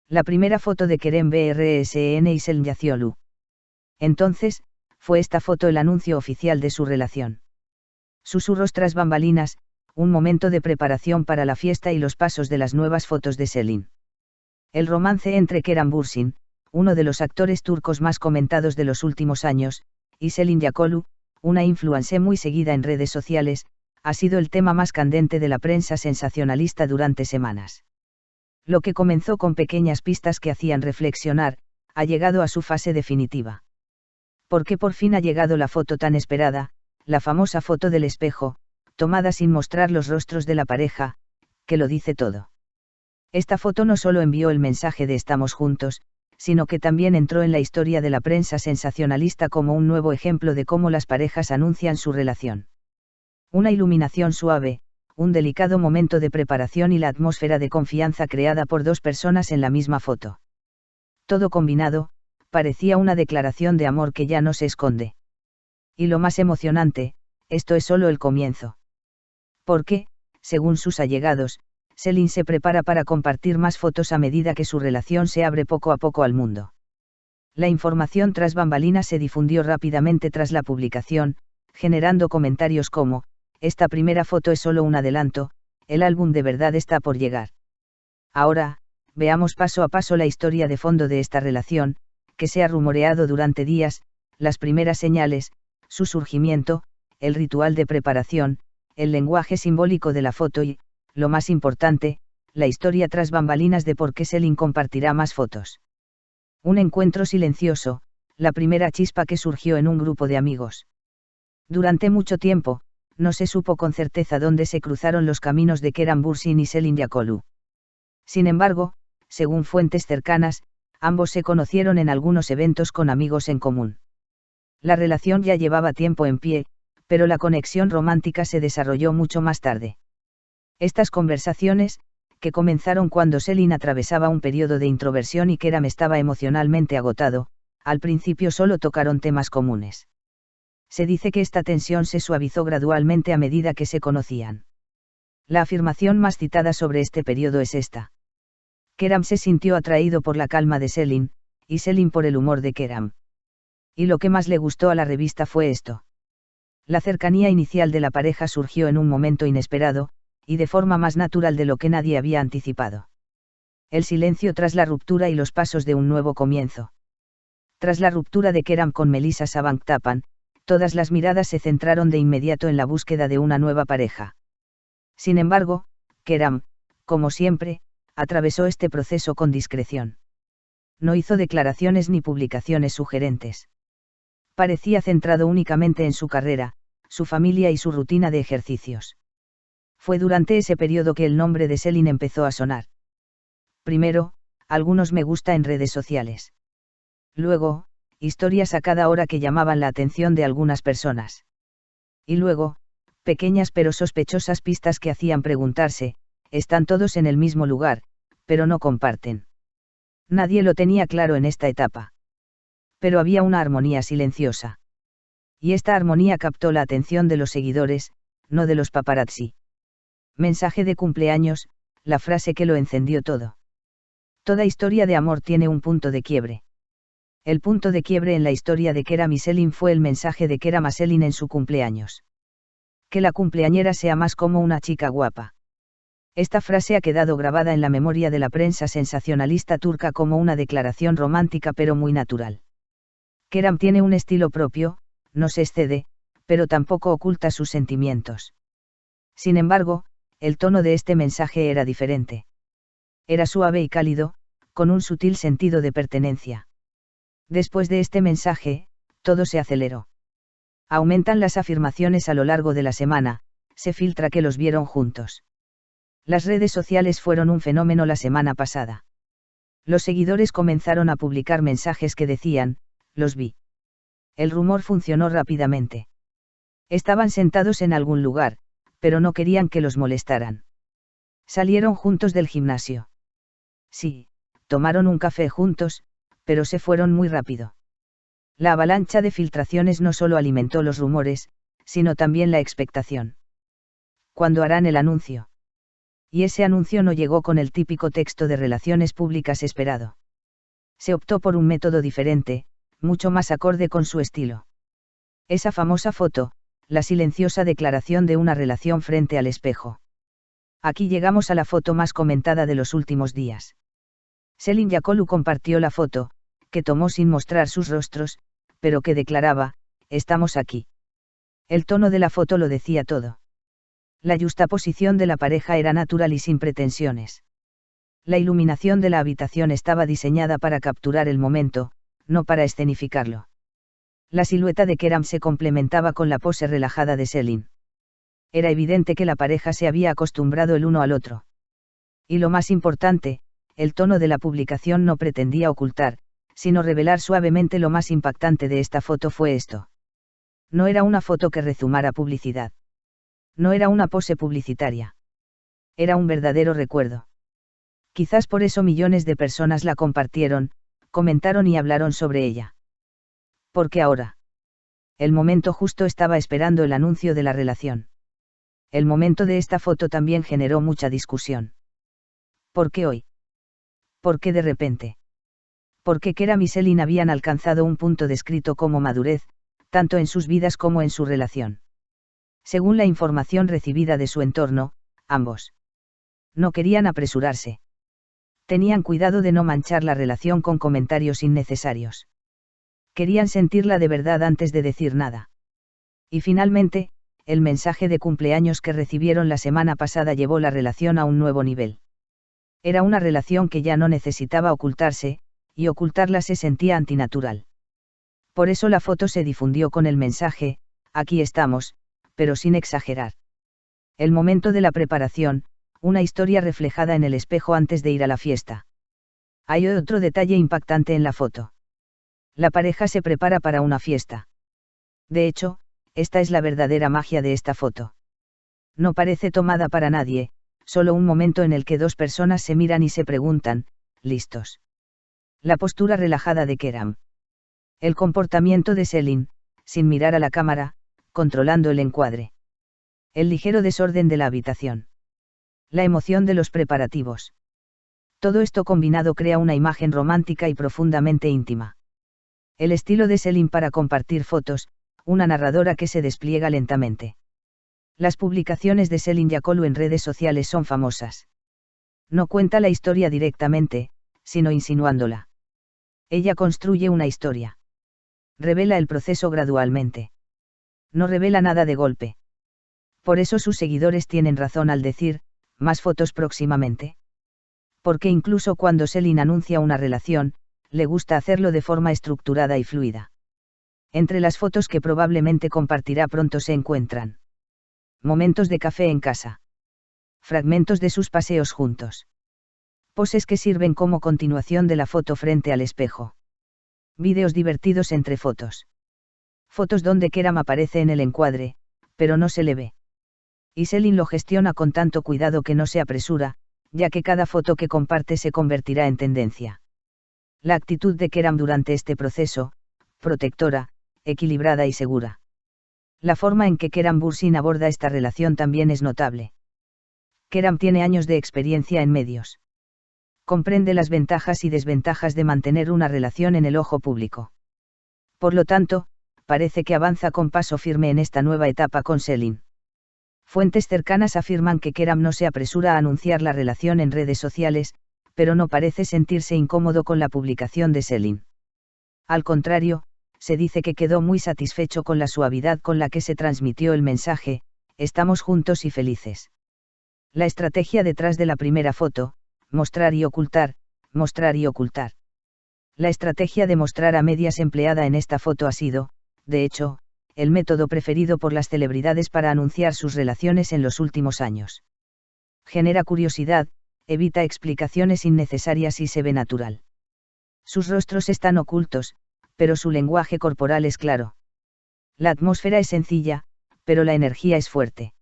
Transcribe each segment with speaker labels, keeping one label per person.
Speaker 1: La primera foto de Kerem Brsn y Selin Yaciolu. Entonces, fue esta foto el anuncio oficial de su relación. Susurros tras bambalinas, un momento de preparación para la fiesta y los pasos de las nuevas fotos de Selin. El romance entre Kerem Bürsin, uno de los actores turcos más comentados de los últimos años, y Selin Yaciolu, una influencer muy seguida en redes sociales, ha sido el tema más candente de la prensa sensacionalista durante semanas. Lo que comenzó con pequeñas pistas que hacían reflexionar, ha llegado a su fase definitiva. Porque por fin ha llegado la foto tan esperada, la famosa foto del espejo, tomada sin mostrar los rostros de la pareja, que lo dice todo. Esta foto no solo envió el mensaje de estamos juntos, sino que también entró en la historia de la prensa sensacionalista como un nuevo ejemplo de cómo las parejas anuncian su relación. Una iluminación suave, un delicado momento de preparación y la atmósfera de confianza creada por dos personas en la misma foto. Todo combinado, parecía una declaración de amor que ya no se esconde. Y lo más emocionante, esto es solo el comienzo. Porque, según sus allegados, Selin se prepara para compartir más fotos a medida que su relación se abre poco a poco al mundo. La información tras bambalinas se difundió rápidamente tras la publicación, generando comentarios como, esta primera foto es solo un adelanto, el álbum de verdad está por llegar. Ahora, veamos paso a paso la historia de fondo de esta relación, que se ha rumoreado durante días, las primeras señales, su surgimiento, el ritual de preparación, el lenguaje simbólico de la foto y, lo más importante, la historia tras bambalinas de por qué Selin compartirá más fotos. Un encuentro silencioso, la primera chispa que surgió en un grupo de amigos. Durante mucho tiempo, no se supo con certeza dónde se cruzaron los caminos de Kerem Bürsin y Selin Yaciolu. Sin embargo, según fuentes cercanas, ambos se conocieron en algunos eventos con amigos en común. La relación ya llevaba tiempo en pie, pero la conexión romántica se desarrolló mucho más tarde. Estas conversaciones, que comenzaron cuando Selin atravesaba un periodo de introversión y Kerem estaba emocionalmente agotado, al principio solo tocaron temas comunes. Se dice que esta tensión se suavizó gradualmente a medida que se conocían. La afirmación más citada sobre este periodo es esta. Kerem se sintió atraído por la calma de Selin, y Selin por el humor de Kerem. Y lo que más le gustó a la revista fue esto. La cercanía inicial de la pareja surgió en un momento inesperado, y de forma más natural de lo que nadie había anticipado. El silencio tras la ruptura y los pasos de un nuevo comienzo. Tras la ruptura de Kerem con Melisa Sabanctapan, todas las miradas se centraron de inmediato en la búsqueda de una nueva pareja. Sin embargo, Kerem, como siempre, atravesó este proceso con discreción. No hizo declaraciones ni publicaciones sugerentes. Parecía centrado únicamente en su carrera, su familia y su rutina de ejercicios. Fue durante ese periodo que el nombre de Selin empezó a sonar. Primero, algunos me gusta en redes sociales. Luego, historias a cada hora que llamaban la atención de algunas personas. Y luego, pequeñas pero sospechosas pistas que hacían preguntarse, están todos en el mismo lugar, pero no comparten. Nadie lo tenía claro en esta etapa. Pero había una armonía silenciosa. Y esta armonía captó la atención de los seguidores, no de los paparazzi. Mensaje de cumpleaños, la frase que lo encendió todo. Toda historia de amor tiene un punto de quiebre. El punto de quiebre en la historia de Kerem y Selin fue el mensaje de Kerem a Selin en su cumpleaños. Que la cumpleañera sea más como una chica guapa. Esta frase ha quedado grabada en la memoria de la prensa sensacionalista turca como una declaración romántica pero muy natural. Kerem tiene un estilo propio, no se excede, pero tampoco oculta sus sentimientos. Sin embargo, el tono de este mensaje era diferente. Era suave y cálido, con un sutil sentido de pertenencia. Después de este mensaje, todo se aceleró. Aumentan las afirmaciones a lo largo de la semana, se filtra que los vieron juntos. Las redes sociales fueron un fenómeno la semana pasada. Los seguidores comenzaron a publicar mensajes que decían, los vi. El rumor funcionó rápidamente. Estaban sentados en algún lugar, pero no querían que los molestaran. Salieron juntos del gimnasio. Sí, tomaron un café juntos, pero se fueron muy rápido. La avalancha de filtraciones no solo alimentó los rumores, sino también la expectación. ¿Cuándo harán el anuncio? Y ese anuncio no llegó con el típico texto de relaciones públicas esperado. Se optó por un método diferente, mucho más acorde con su estilo. Esa famosa foto, la silenciosa declaración de una relación frente al espejo. Aquí llegamos a la foto más comentada de los últimos días. Selin Yakolu compartió la foto, que tomó sin mostrar sus rostros, pero que declaraba: estamos aquí. El tono de la foto lo decía todo. La yuxtaposición de la pareja era natural y sin pretensiones. La iluminación de la habitación estaba diseñada para capturar el momento, no para escenificarlo. La silueta de Keram se complementaba con la pose relajada de Selin. Era evidente que la pareja se había acostumbrado el uno al otro. Y lo más importante, el tono de la publicación no pretendía ocultar, sino revelar suavemente. Lo más impactante de esta foto fue esto. No era una foto que rezumara publicidad. No era una pose publicitaria. Era un verdadero recuerdo. Quizás por eso millones de personas la compartieron, comentaron y hablaron sobre ella. Porque ahora. El momento justo estaba esperando el anuncio de la relación. El momento de esta foto también generó mucha discusión. ¿Por qué hoy? ¿Por qué de repente? Porque Keram y Selin habían alcanzado un punto descrito como madurez, tanto en sus vidas como en su relación. Según la información recibida de su entorno, ambos no querían apresurarse. Tenían cuidado de no manchar la relación con comentarios innecesarios. Querían sentirla de verdad antes de decir nada. Y finalmente, el mensaje de cumpleaños que recibieron la semana pasada llevó la relación a un nuevo nivel. Era una relación que ya no necesitaba ocultarse, y ocultarla se sentía antinatural. Por eso la foto se difundió con el mensaje: aquí estamos, pero sin exagerar. El momento de la preparación, una historia reflejada en el espejo antes de ir a la fiesta. Hay otro detalle impactante en la foto. La pareja se prepara para una fiesta. De hecho, esta es la verdadera magia de esta foto. No parece tomada para nadie, solo un momento en el que dos personas se miran y se preguntan: ¿listos? La postura relajada de Keram. El comportamiento de Selin, sin mirar a la cámara, controlando el encuadre. El ligero desorden de la habitación. La emoción de los preparativos. Todo esto combinado crea una imagen romántica y profundamente íntima. El estilo de Selin para compartir fotos, una narradora que se despliega lentamente. Las publicaciones de Selin Yakolu en redes sociales son famosas. No cuenta la historia directamente, sino insinuándola. Ella construye una historia. Revela el proceso gradualmente. No revela nada de golpe. Por eso sus seguidores tienen razón al decir: más fotos próximamente. Porque incluso cuando Selin anuncia una relación, le gusta hacerlo de forma estructurada y fluida. Entre las fotos que probablemente compartirá pronto se encuentran momentos de café en casa. Fragmentos de sus paseos juntos. Poses que sirven como continuación de la foto frente al espejo. Vídeos divertidos entre fotos. Fotos donde Keram aparece en el encuadre, pero no se le ve. Y Selin lo gestiona con tanto cuidado que no se apresura, ya que cada foto que comparte se convertirá en tendencia. La actitud de Keram durante este proceso: protectora, equilibrada y segura. La forma en que Keram Bursin aborda esta relación también es notable. Keram tiene años de experiencia en medios. Comprende las ventajas y desventajas de mantener una relación en el ojo público. Por lo tanto, parece que avanza con paso firme en esta nueva etapa con Selin. Fuentes cercanas afirman que Keram no se apresura a anunciar la relación en redes sociales, pero no parece sentirse incómodo con la publicación de Selin. Al contrario, se dice que quedó muy satisfecho con la suavidad con la que se transmitió el mensaje: estamos juntos y felices. La estrategia detrás de la primera foto: mostrar y ocultar, mostrar y ocultar. La estrategia de mostrar a medias empleada en esta foto ha sido, de hecho, el método preferido por las celebridades para anunciar sus relaciones en los últimos años. Genera curiosidad, evita explicaciones innecesarias y se ve natural. Sus rostros están ocultos, pero su lenguaje corporal es claro. La atmósfera es sencilla, pero la energía es fuerte.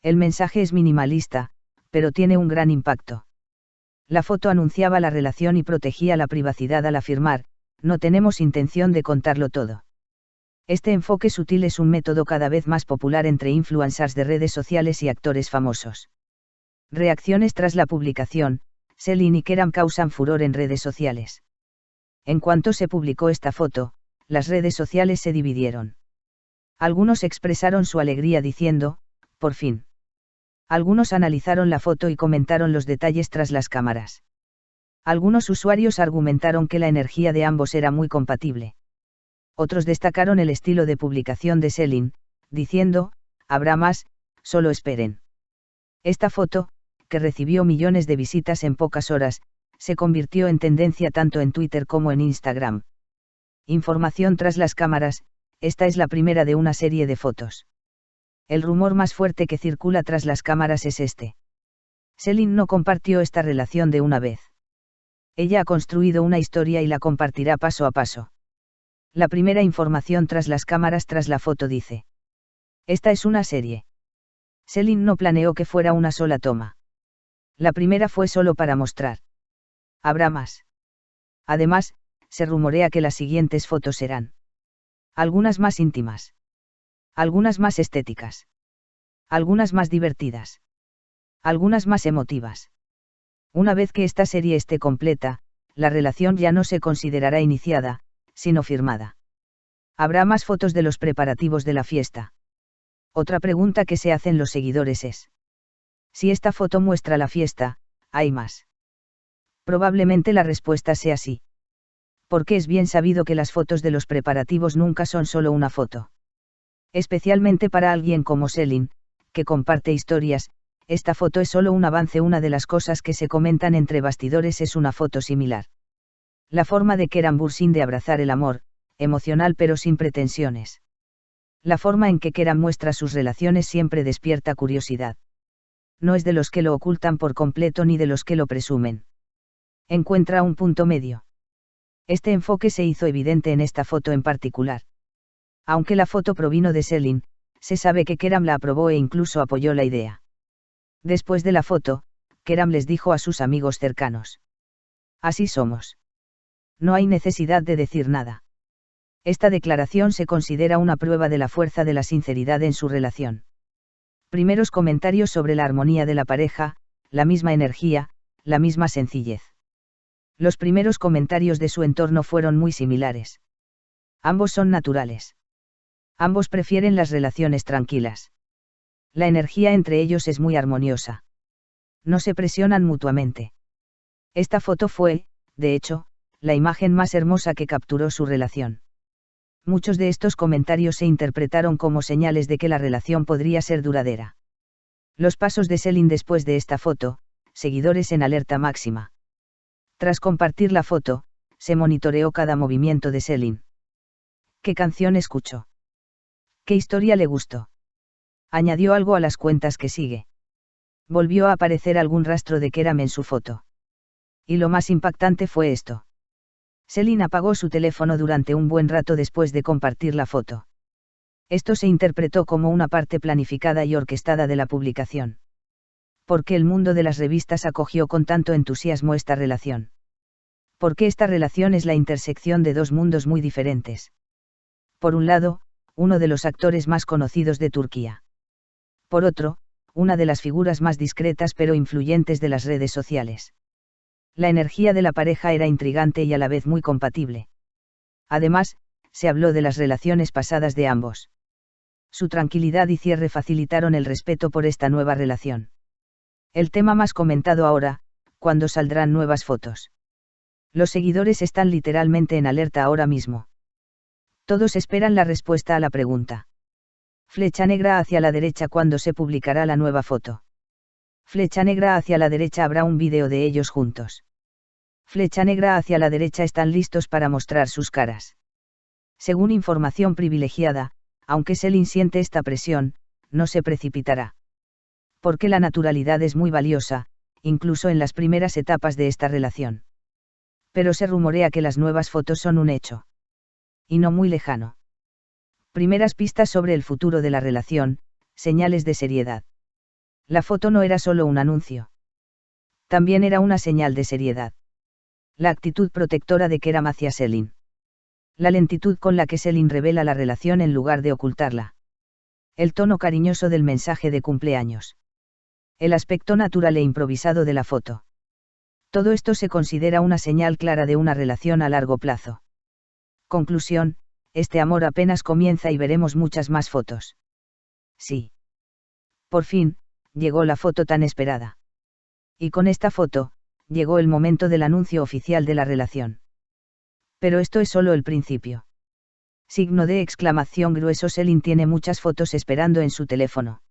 Speaker 1: El mensaje es minimalista, pero tiene un gran impacto. La foto anunciaba la relación y protegía la privacidad al afirmar: no tenemos intención de contarlo todo. Este enfoque sutil es un método cada vez más popular entre influencers de redes sociales y actores famosos. Reacciones tras la publicación. Selin y Keram causan furor en redes sociales. En cuanto se publicó esta foto, las redes sociales se dividieron. Algunos expresaron su alegría diciendo, por fin. Algunos analizaron la foto y comentaron los detalles tras las cámaras. Algunos usuarios argumentaron que la energía de ambos era muy compatible. Otros destacaron el estilo de publicación de Selin, diciendo, habrá más, solo esperen. Esta foto, que recibió millones de visitas en pocas horas, se convirtió en tendencia tanto en Twitter como en Instagram. Información tras las cámaras. Esta es la primera de una serie de fotos. El rumor más fuerte que circula tras las cámaras es este. Selin no compartió esta relación de una vez. Ella ha construido una historia y la compartirá paso a paso. La primera información tras las cámaras tras la foto dice. Esta es una serie. Selin no planeó que fuera una sola toma. La primera fue solo para mostrar. Habrá más. Además, se rumorea que las siguientes fotos serán. Algunas más íntimas. Algunas más estéticas. Algunas más divertidas. Algunas más emotivas. Una vez que esta serie esté completa, la relación ya no se considerará iniciada, sino firmada. Habrá más fotos de los preparativos de la fiesta. Otra pregunta que se hacen los seguidores es: si esta foto muestra la fiesta, ¿hay más? Probablemente la respuesta sea sí. Porque es bien sabido que las fotos de los preparativos nunca son solo una foto. Especialmente para alguien como Selin, que comparte historias, esta foto es solo un avance. Una de las cosas que se comentan entre bastidores es una foto similar. La forma de Keram Bürsin de abrazar el amor, emocional pero sin pretensiones. La forma en que Keram muestra sus relaciones siempre despierta curiosidad. No es de los que lo ocultan por completo ni de los que lo presumen. Encuentra un punto medio. Este enfoque se hizo evidente en esta foto en particular. Aunque la foto provino de Selin, se sabe que Keram la aprobó e incluso apoyó la idea. Después de la foto, Keram les dijo a sus amigos cercanos: así somos. No hay necesidad de decir nada. Esta declaración se considera una prueba de la fuerza de la sinceridad en su relación. Primeros comentarios sobre la armonía de la pareja, la misma energía, la misma sencillez. Los primeros comentarios de su entorno fueron muy similares. Ambos son naturales. Ambos prefieren las relaciones tranquilas. La energía entre ellos es muy armoniosa. No se presionan mutuamente. Esta foto fue, de hecho, la imagen más hermosa que capturó su relación. Muchos de estos comentarios se interpretaron como señales de que la relación podría ser duradera. Los pasos de Selin después de esta foto, seguidores en alerta máxima. Tras compartir la foto, se monitoreó cada movimiento de Selin. ¿Qué canción escuchó? ¿Qué historia le gustó? Añadió algo a las cuentas que sigue. Volvió a aparecer algún rastro de Keram en su foto. Y lo más impactante fue esto. Selin apagó su teléfono durante un buen rato después de compartir la foto. Esto se interpretó como una parte planificada y orquestada de la publicación. ¿Por qué el mundo de las revistas acogió con tanto entusiasmo esta relación? Porque esta relación es la intersección de dos mundos muy diferentes. Por un lado, uno de los actores más conocidos de Turquía. Por otro, una de las figuras más discretas pero influyentes de las redes sociales. La energía de la pareja era intrigante y a la vez muy compatible. Además, se habló de las relaciones pasadas de ambos. Su tranquilidad y cierre facilitaron el respeto por esta nueva relación. El tema más comentado ahora: ¿cuándo saldrán nuevas fotos? Los seguidores están literalmente en alerta ahora mismo. Todos esperan la respuesta a la pregunta. Flecha negra hacia la derecha: ¿cuándo se publicará la nueva foto? Flecha negra hacia la derecha: habrá un vídeo de ellos juntos. Flecha negra hacia la derecha: están listos para mostrar sus caras. Según información privilegiada, aunque Selin siente esta presión, no se precipitará. Porque la naturalidad es muy valiosa, incluso en las primeras etapas de esta relación. Pero se rumorea que las nuevas fotos son un hecho. Y no muy lejano. Primeras pistas sobre el futuro de la relación, señales de seriedad. La foto no era solo un anuncio. También era una señal de seriedad. La actitud protectora de Keram hacia Selin. La lentitud con la que Selin revela la relación en lugar de ocultarla. El tono cariñoso del mensaje de cumpleaños. El aspecto natural e improvisado de la foto. Todo esto se considera una señal clara de una relación a largo plazo. Conclusión, este amor apenas comienza y veremos muchas más fotos. Sí. Por fin, llegó la foto tan esperada. Y con esta foto, llegó el momento del anuncio oficial de la relación. Pero esto es solo el principio. Signo de exclamación grueso. Selin tiene muchas fotos esperando en su teléfono.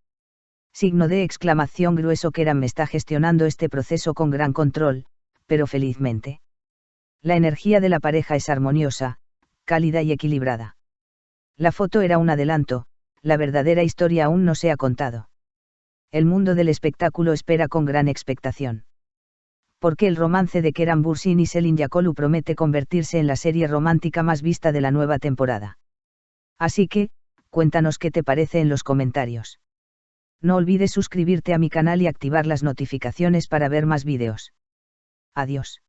Speaker 1: Signo de exclamación grueso. Keran me está gestionando este proceso con gran control, pero felizmente. La energía de la pareja es armoniosa, cálida y equilibrada. La foto era un adelanto, la verdadera historia aún no se ha contado. El mundo del espectáculo espera con gran expectación. Porque el romance de Keran Bursin y Selin Yakolu promete convertirse en la serie romántica más vista de la nueva temporada. Así que, cuéntanos qué te parece en los comentarios. No olvides suscribirte a mi canal y activar las notificaciones para ver más vídeos. Adiós.